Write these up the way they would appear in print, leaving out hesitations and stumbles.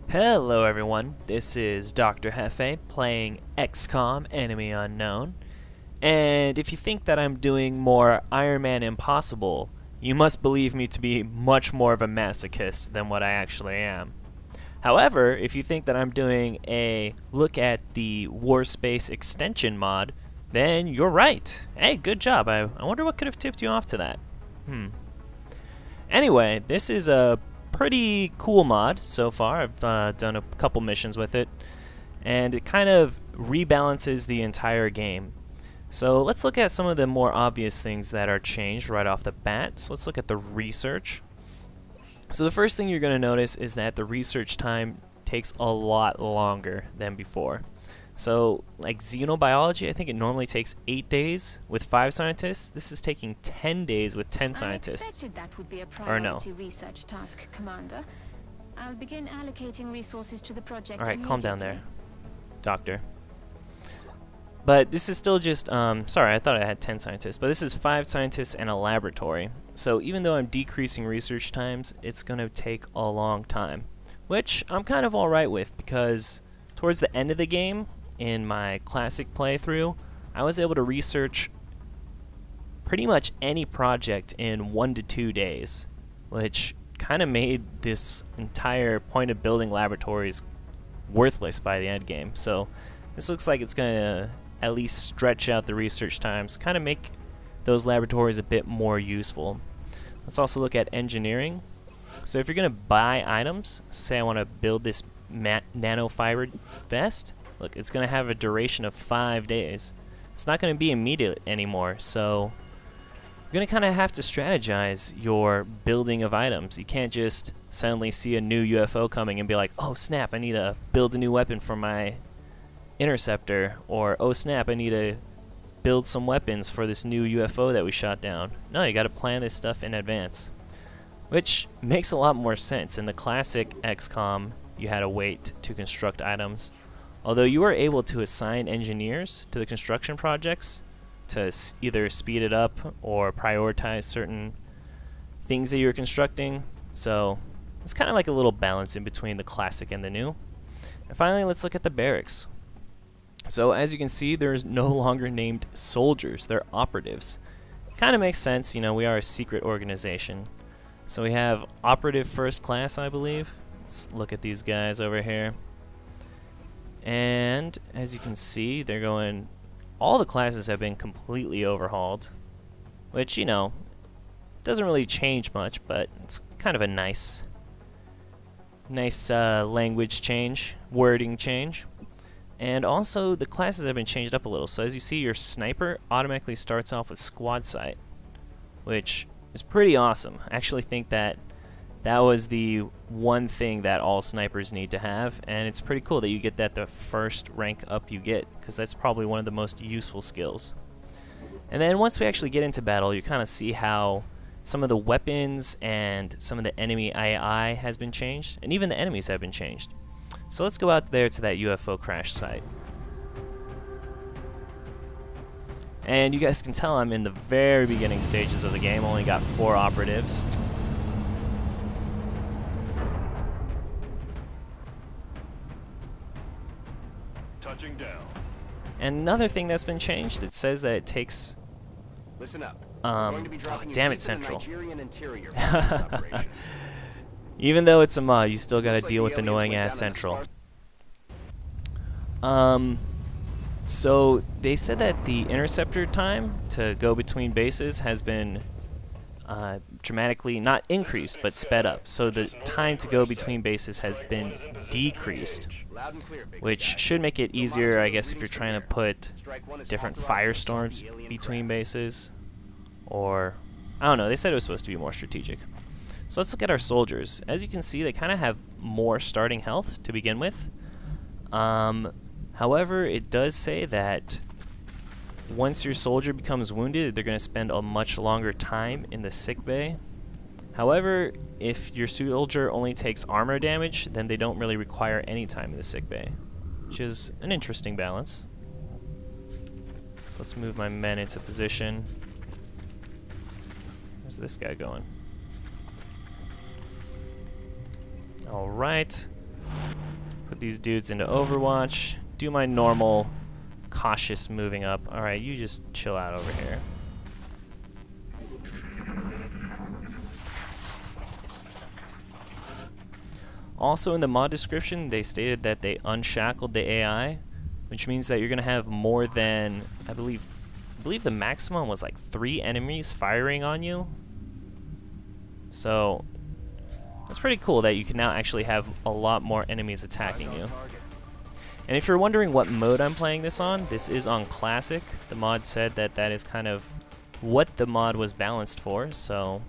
Hello everyone, this is DoctorJefe playing XCOM Enemy Unknown, and if you think that I'm doing more Ironman Impossible, you must believe me to be much more of a masochist than what I actually am. However, if you think that I'm doing a look at the Warspace Extension Mod, then you're right. Hey, good job. I wonder what could have tipped you off to that. Anyway, this is a pretty cool mod so far. I've done a couple missions with it, and it kind of rebalances the entire game. So let's look at some of the more obvious things that are changed right off the bat. So let's look at the research. So the first thing you're going to notice is that the research time takes a lot longer than before. So like xenobiology, I think it normally takes 8 days with 5 scientists. This is taking 10 days with 10 scientists. I expected that would be a priority research task, Commander. I'll begin allocating resources to the project. Alright, calm down there, Doctor. But this is still just, sorry, I thought I had 10 scientists, but this is 5 scientists and a laboratory. So even though I'm decreasing research times, it's going to take a long time, which I'm kind of alright with, because towards the end of the game, in my classic playthrough, I was able to research pretty much any project in 1 to 2 days, which kind of made this entire point of building laboratories worthless by the end game. So this looks like it's going to at least stretch out the research times, kind of make those laboratories a bit more useful. Let's also look at engineering. So if you're going to buy items, say I want to build this nanofiber vest, look, it's going to have a duration of 5 days. It's not going to be immediate anymore, so you're going to kind of have to strategize your building of items. You can't just suddenly see a new UFO coming and be like, oh snap, I need to build a new weapon for my interceptor, or oh snap, I need to build some weapons for this new UFO that we shot down. No, you got to plan this stuff in advance, which makes a lot more sense. In the classic XCOM, you had to wait to construct items. Although you were able to assign engineers to the construction projects to either speed it up or prioritize certain things that you were constructing. So it's kind of like a little balance in between the classic and the new. And finally, let's look at the barracks. So as you can see, there's no longer named soldiers, they're operatives. Kind of makes sense, you know, we are a secret organization. So we have operative first class, I believe. Let's look at these guys over here. And as you can see, they're going, all the classes have been completely overhauled, which, you know, doesn't really change much, but it's kind of a nice language change, wording change. And also the classes have been changed up a little. So as you see, your sniper automatically starts off with squad sight, which is pretty awesome. I actually think that that was the one thing that all snipers need to have, and it's pretty cool that you get that the first rank up you get, because that's probably one of the most useful skills. And then once we actually get into battle, you kind of see how some of the weapons and some of the enemy AI has been changed, and even the enemies have been changed. So let's go out there to that UFO crash site. And you guys can tell I'm in the very beginning stages of the game, only got 4 operatives. Down. And another thing that's been changed, it says that it takes... Listen up. Oh, damn it, Central. Even though it's a mod, you still gotta deal with annoying ass Central. So they said that the interceptor time to go between bases has been dramatically, not increased, but sped up. So the time to go between bases has been decreased, which should make it easier, I guess, if you're trying to put different firestorms between bases, or I don't know, they said it was supposed to be more strategic. So let's look at our soldiers. As you can see, they kind of have more starting health to begin with. However, it does say that once your soldier becomes wounded, they're going to spend a much longer time in the sick bay. However, if your soldier only takes armor damage, then they don't really require any time in the sick bay, which is an interesting balance. So let's move my men into position. Where's this guy going? Alright. Put these dudes into Overwatch. Do my normal cautious moving up. Alright, you just chill out over here. Also in the mod description, they stated that they unshackled the AI, which means that you're going to have more than, I believe the maximum was like 3 enemies firing on you. So that's pretty cool that you can now actually have a lot more enemies attacking you. And if you're wondering what mode I'm playing this on, this is on Classic. The mod said that that is kind of what the mod was balanced for, so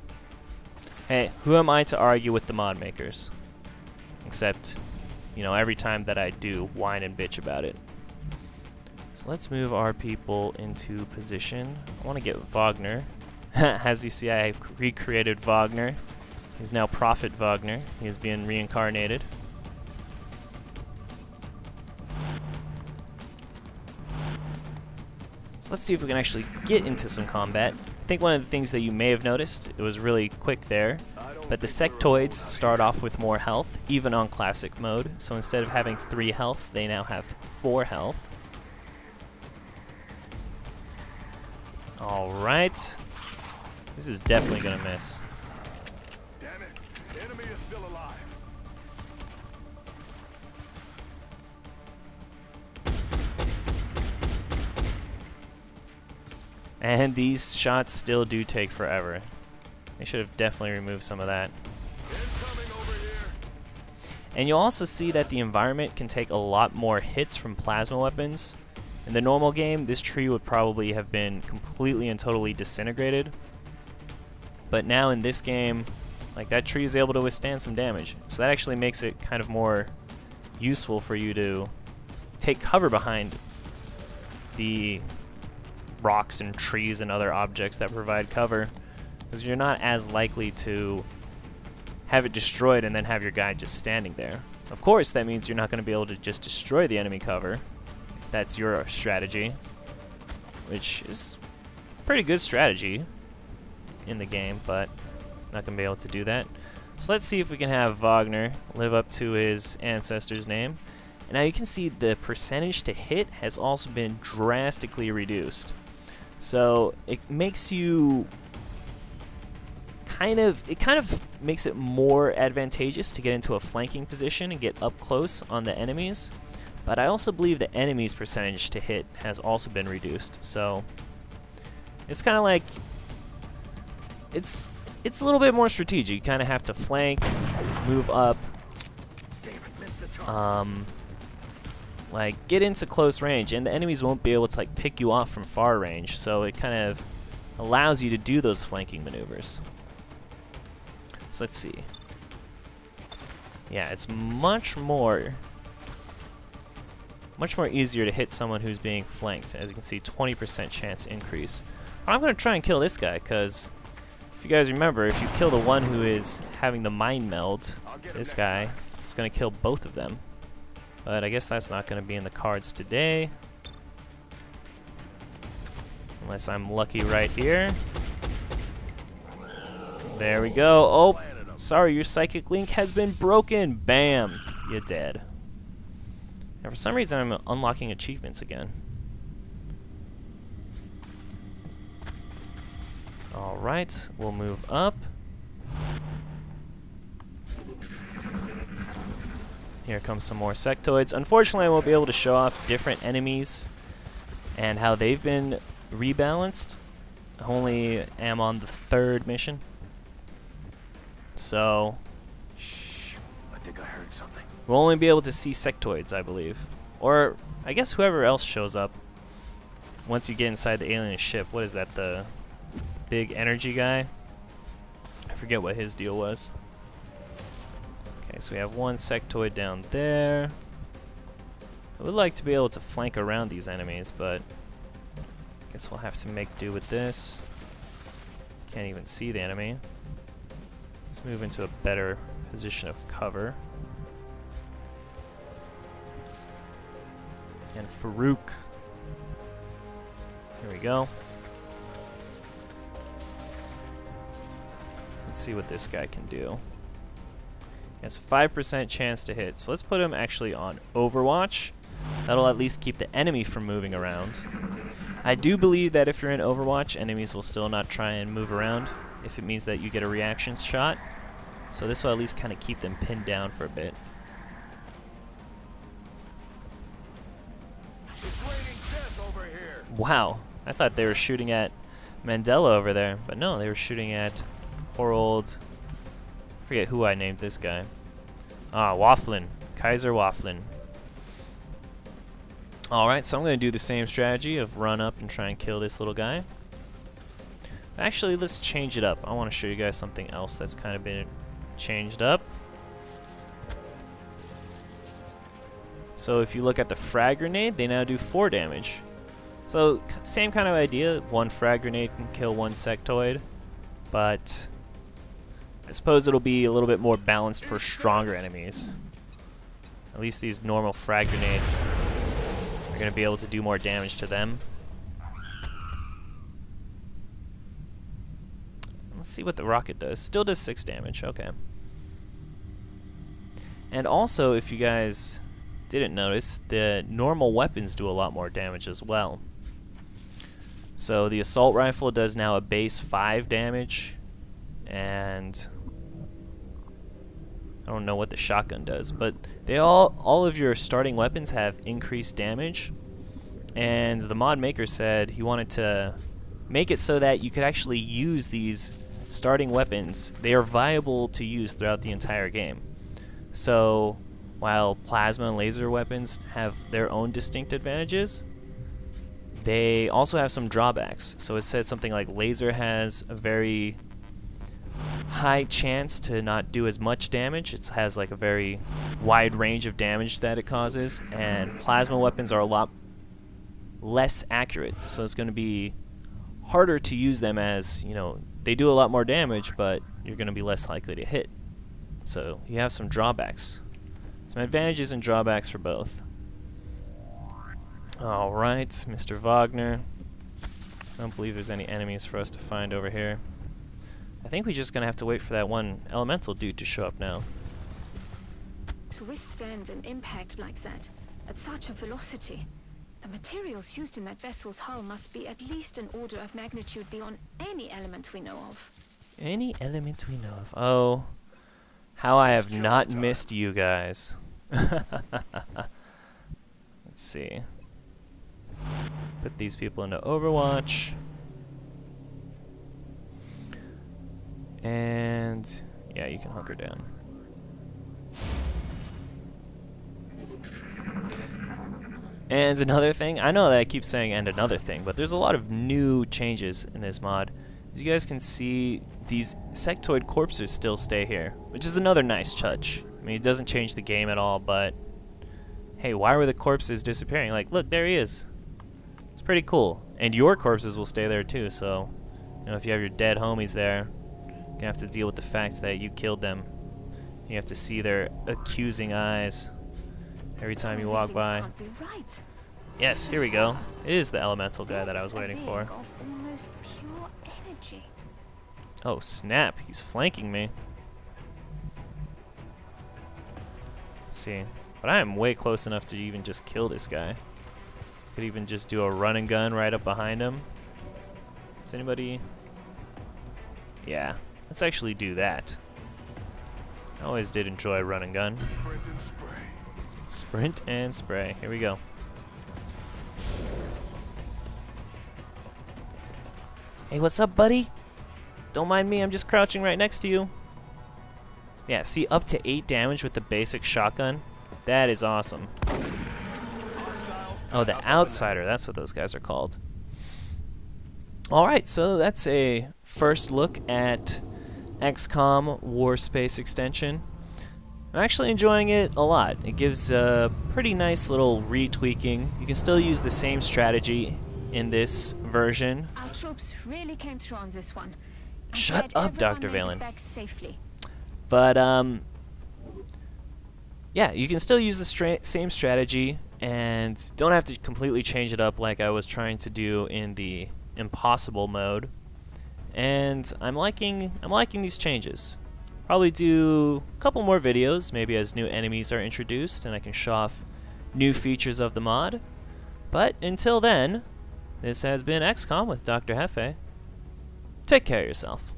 hey, who am I to argue with the mod makers? Except, you know, every time that I do, whine and bitch about it. So let's move our people into position. I want to get Wagner. As you see, I have recreated Wagner. He's now Prophet Wagner. He is being reincarnated. So let's see if we can actually get into some combat. I think one of the things that you may have noticed, it was really quick there, but the sectoids start off with more health, even on classic mode. So instead of having 3 health, they now have 4 health. Alright. This is definitely gonna miss. Damn it. The enemy is still alive. And these shots still do take forever. They should have definitely removed some of that. Incoming over here. And you'll also see that the environment can take a lot more hits from plasma weapons. In the normal game, this tree would probably have been completely and totally disintegrated. But now in this game, like, that tree is able to withstand some damage. So that actually makes it kind of more useful for you to take cover behind the rocks and trees and other objects that provide cover, because you're not as likely to have it destroyed and then have your guy just standing there. Of course, that means you're not going to be able to just destroy the enemy cover, if that's your strategy, which is a pretty good strategy in the game, but not going to be able to do that. So let's see if we can have Wagner live up to his ancestor's name. And now you can see the percentage to hit has also been drastically reduced. So it makes you it kind of makes it more advantageous to get into a flanking position and get up close on the enemies. But I also believe the enemy's percentage to hit has also been reduced. So it's kind of like it's a little bit more strategic. You kind of have to flank, move up, like get into close range, and the enemies won't be able to like pick you off from far range. So it kind of allows you to do those flanking maneuvers. So let's see. Yeah, it's much more easier to hit someone who's being flanked. As you can see, 20% chance increase. But I'm going to try and kill this guy, because if you guys remember, if you kill the one who is having the mind meld, this guy, it's going to kill both of them. But I guess that's not going to be in the cards today. Unless I'm lucky right here. There we go. Oh, sorry, your psychic link has been broken. Bam, you're dead. Now for some reason I'm unlocking achievements again. Alright, we'll move up. Here comes some more sectoids. Unfortunately, I won't be able to show off different enemies and how they've been rebalanced. I only am on the 3rd mission. So I think I heard something. we'll only be able to see sectoids, I believe. Or I guess whoever else shows up once you get inside the alien ship. What is that, the big energy guy? I forget what his deal was. Okay, so we have one sectoid down there. I would like to be able to flank around these enemies, but I guess we'll have to make do with this. Can't even see the enemy. Let's move into a better position of cover. And Farouk. Here we go. Let's see what this guy can do. He has 5% chance to hit. So let's put him actually on Overwatch. That'll at least keep the enemy from moving around. I do believe that if you're in Overwatch, enemies will still not try and move around if it means that you get a reaction shot. So this will at least kind of keep them pinned down for a bit. It's raining death over here. Wow, I thought they were shooting at Mandela over there, but no, they were shooting at poor old, I forget who I named this guy. Ah, Wafflin, Kaiser Wafflin. Alright, so I'm going to do the same strategy of run up and try and kill this little guy. Actually, let's change it up. I want to show you guys something else that's kind of been changed up. So if you look at the frag grenade, they now do 4 damage. So same kind of idea, 1 frag grenade can kill 1 sectoid, but I suppose it'll be a little bit more balanced for stronger enemies. At least these normal frag grenades are going to be able to do more damage to them. Let's see what the rocket does. Still does 6 damage, okay. And also, if you guys didn't notice, the normal weapons do a lot more damage as well. So the assault rifle does now a base 5 damage, and I don't know what the shotgun does, but they all of your starting weapons have increased damage. And the mod maker said he wanted to make it so that you could actually use these starting weapons. They are viable to use throughout the entire game. So while plasma and laser weapons have their own distinct advantages, they also have some drawbacks. So it said something like laser has a very high chance to not do as much damage. It has like a very wide range of damage that it causes, and plasma weapons are a lot less accurate. So it's going to be harder to use them, as, you know, they do a lot more damage, but you're going to be less likely to hit. So you have some drawbacks. Some advantages and drawbacks for both. Alright, Mr. Wagner. I don't believe there's any enemies for us to find over here. I think we're just going to have to wait for that one elemental dude to show up now. To withstand an impact like that, at such a velocity, the materials used in that vessel's hull must be at least an order of magnitude beyond any element we know of. Any element we know of. Oh, how I have not missed you guys. Let's see. Put these people into Overwatch. And yeah, you can hunker down. And another thing, I know that I keep saying and another thing, but there's a lot of new changes in this mod. As you guys can see, these sectoid corpses still stay here, which is another nice touch. I mean, it doesn't change the game at all, but hey, why were the corpses disappearing? Like, look, there he is. It's pretty cool. And your corpses will stay there too, so, you know, if you have your dead homies there, you have to deal with the fact that you killed them. You have to see their accusing eyes every time you walk by. Can't be right. Yes, here we go. It is the elemental guy that I was waiting for. Of almost pure energy. Oh snap, he's flanking me. Let's see. But I am way close enough to even just kill this guy. Could even just do a run and gun right up behind him. Is anybody? Yeah, let's actually do that. I always did enjoy run and gun. Sprint and spray. Sprint and spray. Here we go. Hey, what's up, buddy? Don't mind me, I'm just crouching right next to you. Yeah, see, up to 8 damage with the basic shotgun. That is awesome. Oh, the Outsider, that's what those guys are called. Alright, so that's a first look at XCOM Warspace Extension. I'm actually enjoying it a lot. It gives a pretty nice little retweaking. You can still use the same strategy in this version. Our troops really came through on this one. I'm Shut glad up, everyone Dr. made it Valen. back safely. But, yeah, you can still use the same strategy and don't have to completely change it up like I was trying to do in the Impossible mode. And I'm liking these changes. Probably do a couple more videos, maybe as new enemies are introduced and I can show off new features of the mod. But until then, this has been XCOM with DoctorJefe. Take care of yourself.